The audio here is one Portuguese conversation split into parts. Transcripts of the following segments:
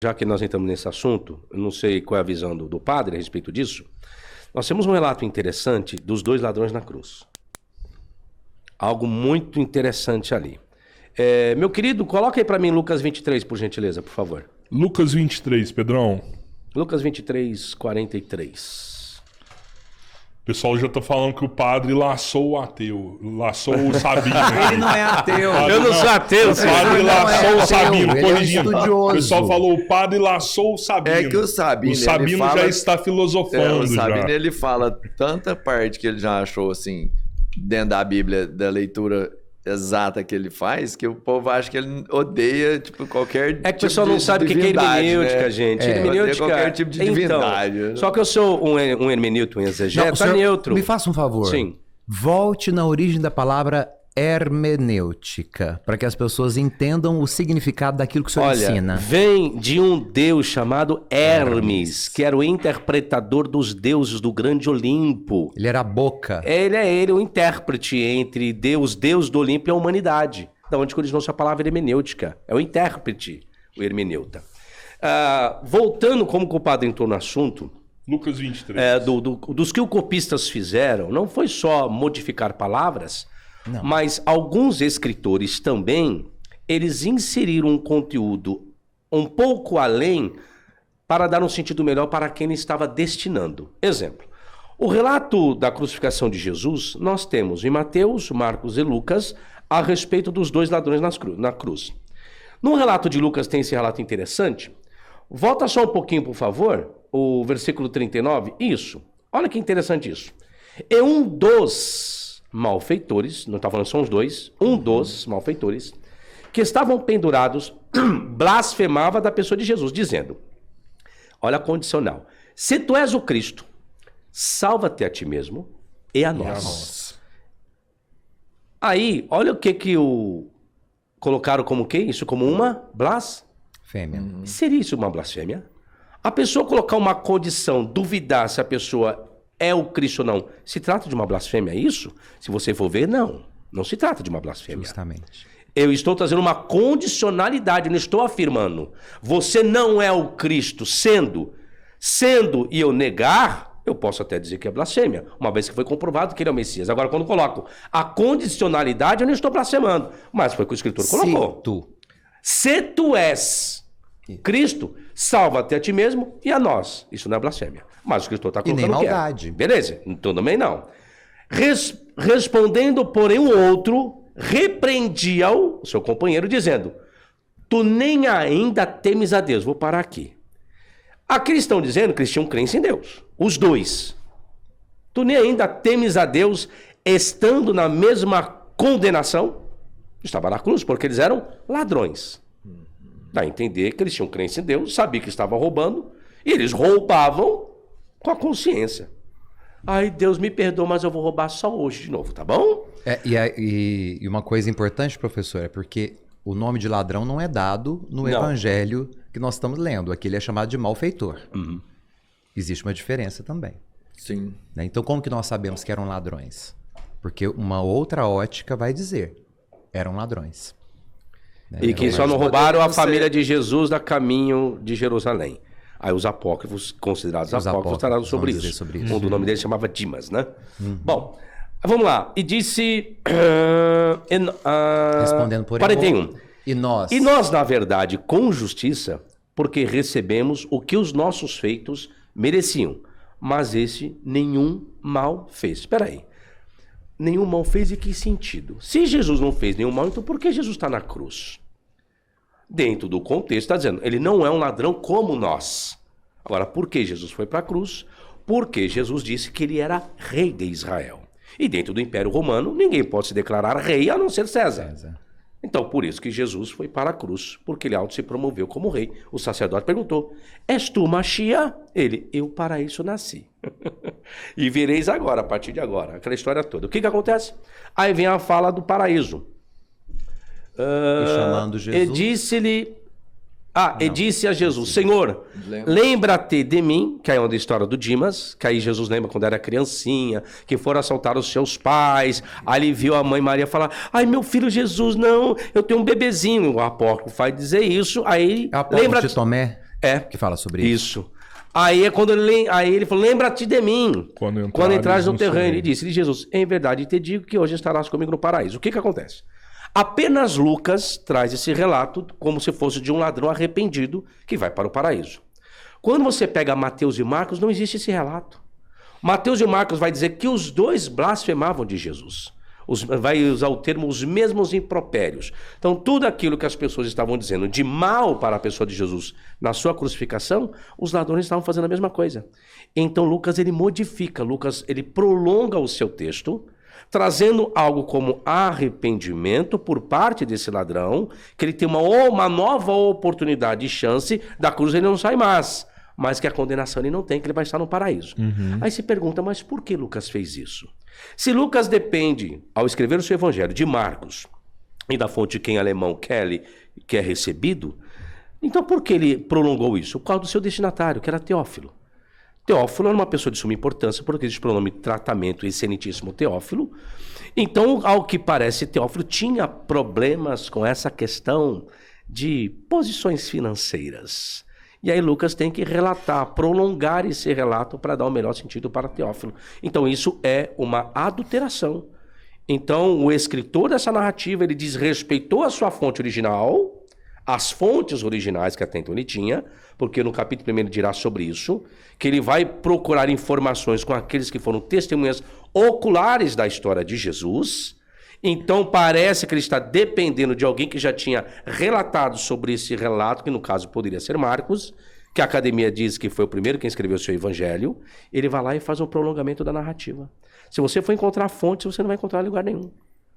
já que nós entramos nesse assunto, eu não sei qual é a visão do padre a respeito disso. Nós temos um relato interessante dos dois ladrões na cruz. Algo muito interessante ali. Meu querido, coloca aí para mim Lucas 23, por gentileza, por favor. Lucas 23, Pedrão. Lucas 23, 43. O pessoal já tá falando que o padre laçou o ateu. Laçou o Sabino. Ele não é ateu. Eu não sou ateu. O padre laçou o Sabino, ele é corrigindo. estudioso. O pessoal falou, o padre laçou o Sabino. É que o Sabino, O Sabino ele fala, já está filosofando. o Sabino, já. ele fala tanta parte que ele já achou, assim, dentro da Bíblia, da leitura exata que ele faz, que o povo acha que ele odeia, tipo, qualquer É que o pessoal não sabe o que é hermenêutica, né? gente. Odeia Hermenêutica... qualquer tipo de divindade. Então, só que eu sou um hermeneuta, um exegeta, senhor, neutro. me faça um favor. Sim. Volte na origem da palavra hermenêutica, para que as pessoas entendam o significado daquilo que o senhor Olha, ensina. vem de um deus chamado Hermes, que era o interpretador dos deuses do grande Olimpo. Ele era a boca. Ele é o intérprete entre Deus do Olimpo e a humanidade. Da onde originou-se a palavra hermenêutica. É o intérprete, o hermeneuta. Voltando, como o padre entrou no assunto, Lucas 23. dos que os copistas fizeram, não foi só modificar palavras, Não. mas alguns escritores também, eles inseriram um conteúdo um pouco além para dar um sentido melhor para quem ele estava destinando. Exemplo, o relato da crucificação de Jesus, nós temos em Mateus, Marcos e Lucas, a respeito dos dois ladrões na cruz. No relato de Lucas tem esse relato interessante. Volta só um pouquinho, por favor, o versículo 39. Isso, olha que interessante isso. E um dos malfeitores, não está falando são os dois, um dos malfeitores, que estavam pendurados, blasfemava da pessoa de Jesus, dizendo, olha a condicional, se tu és o Cristo, salva-te a ti mesmo e a nós. Aí, olha o que colocaram como quê? Isso como uma Fêmea. Seria isso uma blasfêmia? A pessoa colocar uma condição, duvidar se a pessoa é o Cristo ou não, se trata de uma blasfêmia, é isso? Se você for ver, não se trata de uma blasfêmia. Justamente. Eu estou trazendo uma condicionalidade, não estou afirmando. Você não é o Cristo, sendo e eu negar, eu posso até dizer que é blasfêmia, uma vez que foi comprovado que ele é o Messias. Agora, quando eu coloco a condicionalidade, eu não estou blasfemando, mas foi o que o escritor colocou. Se tu és Cristo, salva-te a ti mesmo e a nós. Isso não é blasfêmia. Mas o escritor está colocando nem o que é. maldade. Beleza, então também não. Respondendo, porém, o outro, repreendia-o, o seu companheiro, dizendo, tu nem ainda temes a Deus. Vou parar aqui. Aqui eles estão dizendo que eles tinham crença em Deus. Os dois. Tu nem ainda temes a Deus, estando na mesma condenação. Estava na cruz, porque eles eram ladrões. Dá a entender que eles tinham crença em Deus, sabiam que estavam roubando, e eles roubavam com a consciência. Ai, Deus me perdoa, mas eu vou roubar só hoje de novo, tá bom? E uma coisa importante, professor, é porque o nome de ladrão não é dado no evangelho que nós estamos lendo. Aqui ele é chamado de malfeitor. Uhum. Existe uma diferença também. Sim. Né? Então, como que nós sabemos que eram ladrões? Porque uma outra ótica vai dizer, eram ladrões. Né? E que só não roubaram a família de Jesus da caminho de Jerusalém. Aí os apócrifos, considerados apócrifos, falaram sobre isso. Um do nome dele chamava Dimas, né? Bom, vamos lá. E disse... Respondendo por 41. E nós? E nós, na verdade, com justiça, porque recebemos o que os nossos feitos mereciam. Mas esse nenhum mal fez. Espera aí. Nenhum mal fez em que sentido? Se Jesus não fez nenhum mal, então por que Jesus está na cruz? Dentro do contexto, está dizendo, ele não é um ladrão como nós. Agora, por que Jesus foi para a cruz? Porque Jesus disse que ele era rei de Israel. E dentro do Império Romano, ninguém pode se declarar rei a não ser César. Então, por isso que Jesus foi para a cruz, porque ele auto se promoveu como rei. O sacerdote perguntou, és tu Mashiach? Ele, eu para isso nasci. E vereis agora, a partir de agora, aquela história toda. O que acontece? Aí vem a fala do paraíso. E chamando Jesus. E disse a Jesus, Senhor, lembra-te de mim, que aí é onde a história do Dimas, que aí Jesus lembra quando era criancinha, que foram assaltar os seus pais, aí ele viu a mãe Maria falar, ai meu filho Jesus, não, eu tenho um bebezinho, o apócrifo vai dizer isso, aí É o apócrifo de Tomé? que fala sobre isso. Isso. Aí é quando ele falou, lembra-te de mim. Quando entrares no terreno. Ele disse, Jesus, em verdade te digo que hoje estarás comigo no paraíso. O que acontece? Apenas Lucas traz esse relato como se fosse de um ladrão arrependido que vai para o paraíso. Quando você pega Mateus e Marcos, não existe esse relato. Mateus e Marcos vai dizer que os dois blasfemavam de Jesus. Vai usar o termo os mesmos impropérios. Então, tudo aquilo que as pessoas estavam dizendo de mal para a pessoa de Jesus na sua crucificação, os ladrões estavam fazendo a mesma coisa. Então, Lucas, ele modifica, Lucas, ele prolonga o seu texto, trazendo algo como arrependimento por parte desse ladrão, que ele tem uma nova oportunidade e chance, da cruz ele não sai mais, mas que a condenação ele não tem, que ele vai estar no paraíso. Aí se pergunta, mas por que Lucas fez isso? Se Lucas depende, ao escrever o seu evangelho, de Marcos e da fonte que em alemão Kelly, que é recebido, então por que ele prolongou isso? Por causa do seu destinatário, que era Teófilo. Teófilo era uma pessoa de suma importância, porque existe o pronome tratamento excelentíssimo Teófilo. Então, ao que parece, Teófilo tinha problemas com essa questão de posições financeiras. E aí Lucas tem que relatar, prolongar esse relato para dar o melhor sentido para Teófilo. Então isso é uma adulteração. Então o escritor dessa narrativa, ele desrespeitou a sua fonte original, as fontes originais que até então ele tinha, porque no capítulo 1 ele dirá sobre isso, que ele vai procurar informações com aqueles que foram testemunhas oculares da história de Jesus. Então parece que ele está dependendo de alguém que já tinha relatado sobre esse relato, que no caso poderia ser Marcos, que a academia diz que foi o primeiro que escreveu o seu evangelho. Ele vai lá e faz um prolongamento da narrativa. Se você for encontrar a fonte, você não vai encontrar em lugar nenhum.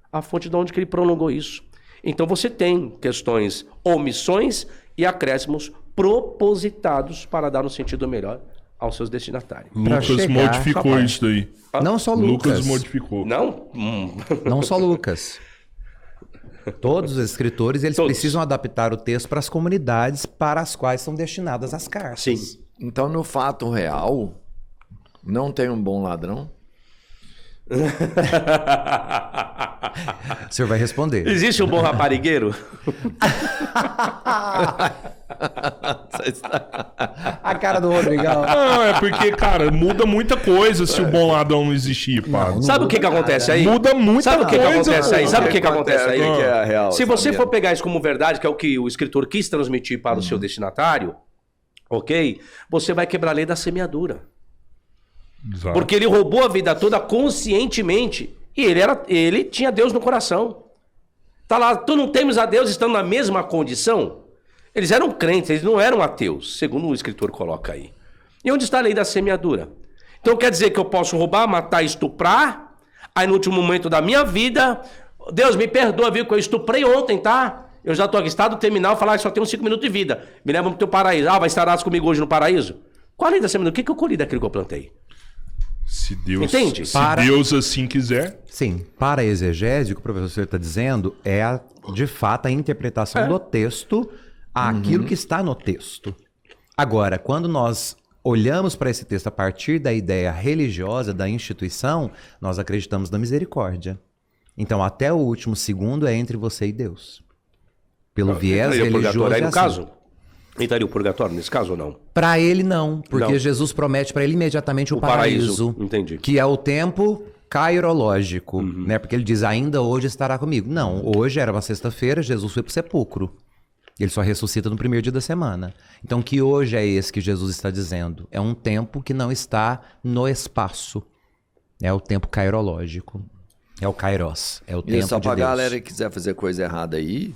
A fonte de onde que ele prolongou isso. Então você tem questões, omissões e acréscimos propositados para dar um sentido melhor aos seus destinatários. Lucas modificou isso daí. Não só Lucas. Lucas modificou. Não? Não só Lucas. Todos os escritores, eles precisam adaptar o texto para as comunidades para as quais são destinadas as cartas. Sim. Então, no fato real, não tem um bom ladrão? O senhor vai responder. Existe um bom raparigueiro? A cara do Rodrigão. Não, é porque, cara, muda muita coisa se o bom ladrão não existir, pá. Sabe o que acontece aí? Muda muita Sabe o que coisa. acontece aí? Sabe o que acontece aí? O que é a real? Se você sabia? for pegar isso como verdade, que é o que o escritor quis transmitir para o seu destinatário, ok? Você vai quebrar a lei da semeadura. Exato. Porque ele roubou a vida toda conscientemente. E ele tinha Deus no coração. Tá lá, tu não temes a Deus estando na mesma condição? Eles eram crentes, eles não eram ateus, segundo o escritor coloca aí. E onde está a lei da semeadura? Então quer dizer que eu posso roubar, matar, estuprar, aí no último momento da minha vida, Deus me perdoa, viu, que eu estuprei ontem, tá? Eu já estou aqui, estado terminal, falar que só tenho 5 minutos de vida. Me leva pro teu paraíso. Ah, vai estarás comigo hoje no paraíso? Qual a lei da semeadura? O que eu colhi daquilo que eu plantei? Se Deus, Entende? se Deus assim quiser. Sim, para a exegese, o que o professor está dizendo é, de fato, a interpretação do texto àquilo que está no texto. Agora, quando nós olhamos para esse texto a partir da ideia religiosa da instituição, nós acreditamos na misericórdia. Então, até o último segundo é entre você e Deus. Pelo viés religioso aí no é assim. caso? Entraria o purgatório nesse caso ou não? Para ele não, porque Não. Jesus promete para ele imediatamente o paraíso. Entendi. Que é o tempo cairológico, né? Porque ele diz, ainda hoje estará comigo. Não, hoje era uma sexta-feira, Jesus foi para o sepulcro. Ele só ressuscita no primeiro dia da semana. Então, que hoje é esse que Jesus está dizendo? É um tempo que não está no espaço. É o tempo cairológico. É o kairos. É o E tempo só de pra Deus. galera que quiser fazer coisa errada aí,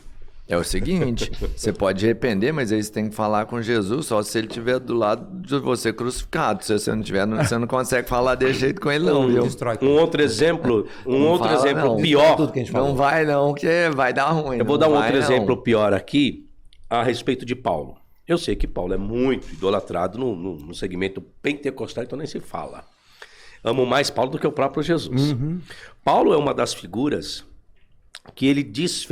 é o seguinte, você pode arrepender, mas aí você tem que falar com Jesus só se ele estiver do lado de você crucificado. Se você não tiver, você não consegue falar desse jeito com ele não, viu? Destrói Um outro exemplo, fala, não. pior. tudo que a gente Não falou. vai não, que vai dar ruim. Eu vou não dar um vai, outro não. exemplo pior aqui a respeito de Paulo. Eu sei que Paulo é muito idolatrado no segmento pentecostal, então nem se fala. Amo mais Paulo do que o próprio Jesus. Paulo é uma das figuras que ele desfez